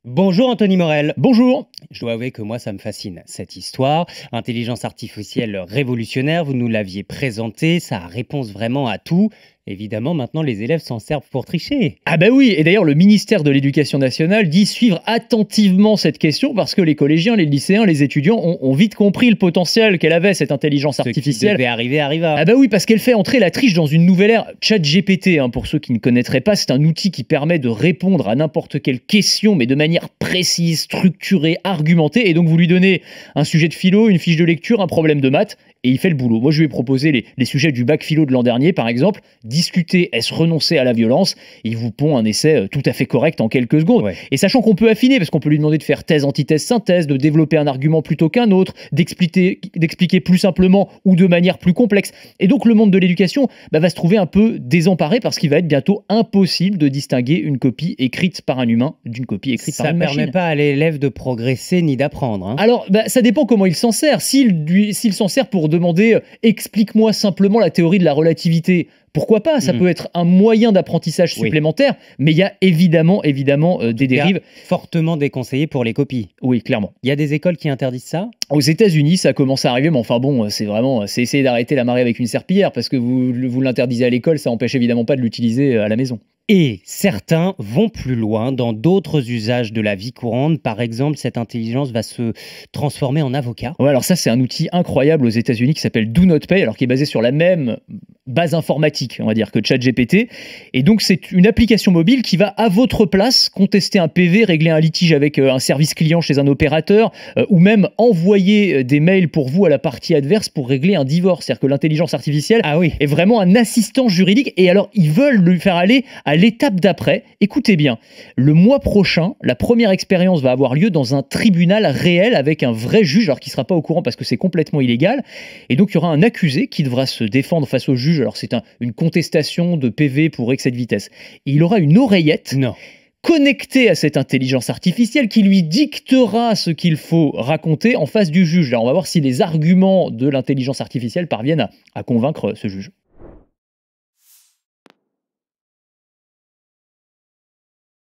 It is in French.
Bonjour Anthony Morel. Bonjour. Je dois avouer que moi ça me fascine cette histoire. Intelligence artificielle révolutionnaire, vous nous l'aviez présenté, ça a réponse vraiment à tout. Évidemment, maintenant les élèves s'en servent pour tricher. Ah bah oui, et d'ailleurs le ministère de l'Éducation nationale dit suivre attentivement cette question parce que les collégiens, les lycéens, les étudiants ont vite compris le potentiel qu'elle avait, cette intelligence artificielle. Ce qui devait arriver arriva. Ah bah oui, parce qu'elle fait entrer la triche dans une nouvelle ère. ChatGPT, pour ceux qui ne connaîtraient pas, c'est un outil qui permet de répondre à n'importe quelle question, mais de manière précise, structurée, argumentée. Et donc vous lui donnez un sujet de philo, une fiche de lecture, un problème de maths, et il fait le boulot. Moi, je lui ai proposé les sujets du bac philo de l'an dernier, par exemple. Discuter, est-ce renoncer à la violence? Il vous pond un essai tout à fait correct en quelques secondes. Ouais. Et sachant qu'on peut affiner, parce qu'on peut lui demander de faire thèse, antithèse, synthèse, de développer un argument plutôt qu'un autre, d'expliquer plus simplement ou de manière plus complexe. Et donc, le monde de l'éducation va se trouver un peu désemparé parce qu'il va être bientôt impossible de distinguer une copie écrite par un humain d'une copie écrite par une machine. Ça ne permet pas à l'élève de progresser ni d'apprendre. Alors, ça dépend comment il s'en sert. S'il s'en sert pour demander explique-moi simplement la théorie de la relativité, pourquoi pas? Ça peut être un moyen d'apprentissage supplémentaire, mais il y a évidemment des dérives. Fortement déconseillées pour les copies. Oui, clairement. Il y a des écoles qui interdisent ça? Aux États-Unis, ça commence à arriver, mais enfin bon, c'est essayer d'arrêter la marée avec une serpillière, parce que vous l'interdisez à l'école, ça n'empêche évidemment pas de l'utiliser à la maison. Et certains vont plus loin dans d'autres usages de la vie courante. Par exemple, cette intelligence va se transformer en avocat. Ouais, alors ça, c'est un outil incroyable aux États-Unis qui s'appelle Do Not Pay, alors qui est basé sur la même base informatique, on va dire, que ChatGPT. Et donc, c'est une application mobile qui va, à votre place, contester un PV, régler un litige avec un service client chez un opérateur, ou même envoyer des mails pour vous à la partie adverse pour régler un divorce. C'est-à-dire que l'intelligence artificielle est vraiment un assistant juridique. Et alors, ils veulent le faire aller à l'étape d'après. Écoutez bien, le mois prochain, la première expérience va avoir lieu dans un tribunal réel avec un vrai juge, alors qui ne sera pas au courant parce que c'est complètement illégal. Et donc, il y aura un accusé qui devra se défendre face au juge. Alors, c'est une contestation de PV pour excès de vitesse. Et il aura une oreillette connectée à cette intelligence artificielle qui lui dictera ce qu'il faut raconter en face du juge. Là, on va voir si les arguments de l'intelligence artificielle parviennent à convaincre ce juge.